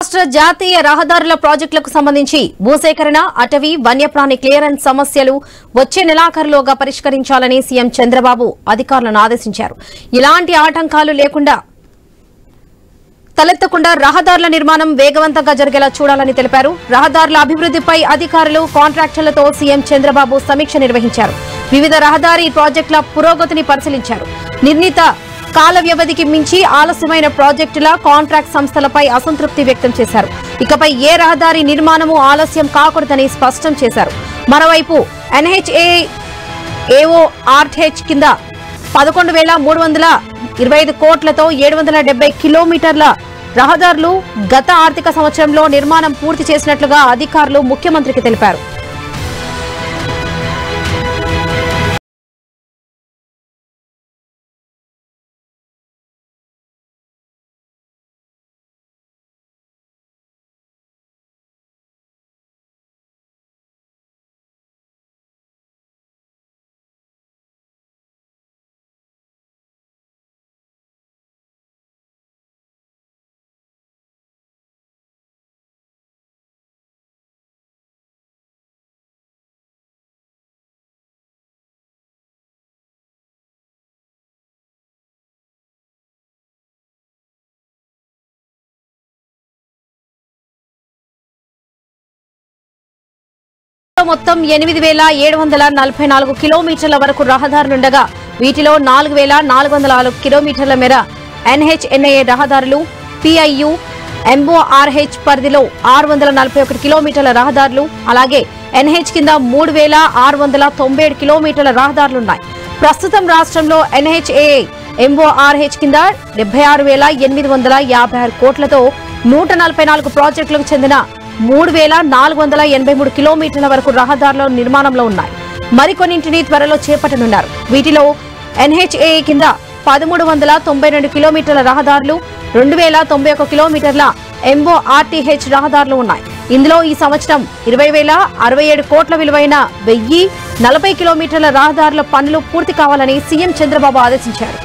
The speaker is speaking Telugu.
రాష్ట్ర జాతీయ రహదారుల ప్రాజెక్టులకు సంబంధించి భూసేకరణ, అటవీ, వన్యప్రాణి క్లియరెన్స్ సమస్యలు వచ్చే నెలాఖరులోగా పరిష్కరించాలని సీఎం చంద్రబాబు అధికారులను ఆదేశించారు. ఇలాంటి ఆటంకాలు లేకుండా తలెత్తకుండా రహదారుల నిర్మాణం వేగవంతంగా జరిగేలా చూడాలని తెలిపారు. రహదారుల అభివృద్ధిపై అధికారులు, కాంట్రాక్టర్లతో సీఎం చంద్రబాబు సమీక్ష నిర్వహించారు. వివిధ రహదారి ప్రాజెక్టుల పురోగతిని పరిశీలించారు. నిర్ణీత కాల వ్యవధికి మించి ఆలస్యమైన ప్రాజెక్టుల కాంట్రాక్ట్ సంస్థలపై అసంతృప్తి వ్యక్తం చేశారు. ఇకపై ఏ రహదారి నిర్మాణము ఆలస్యం కాకూడదని స్పష్టం చేశారు. మరోవైపు NHAA-AO-RTH కింద 11,325 కోట్లతో 770 కిలోమీటర్ల రహదారులు గత ఆర్థిక సంవత్సరంలో నిర్మాణం పూర్తి చేసినట్లుగా అధికారులు ముఖ్యమంత్రికి తెలిపారు. మొత్తం 8,744 కిలోమీటర్ల వరకు రహదారులుండగా వీటిలో 4,404 కిలోమీటర్ల మేర NHNA రహదారులు, PIU MORH పరిధిలో 641 కిలోమీటర్ల రహదారులు, అలాగే NH కింద 3,697 కిలోమీటర్ల రహదారులున్నాయి. ప్రస్తుతం రాష్ట్రంలో NHAA MORH కింద 76,856 కోట్లతో 144 ప్రాజెక్టులకు చెందిన 3,483 కిలోమీటర్ల వరకు రహదారుల నిర్మాణంలో ఉన్నాయి. మరికొన్నింటిని త్వరలో చేపట్టనున్నారు. వీటిలో NHAA కింద 1,392 కిలోమీటర్ల రహదారులు, 2,091 కిలోమీటర్ల MORTH రహదారులు ఉన్నాయి. ఇందులో ఈ సంవత్సరం 20,067 కోట్ల విలువైన 1,040 కిలోమీటర్ల రహదారుల పనులు పూర్తి కావాలని సీఎం చంద్రబాబు ఆదేశించారు.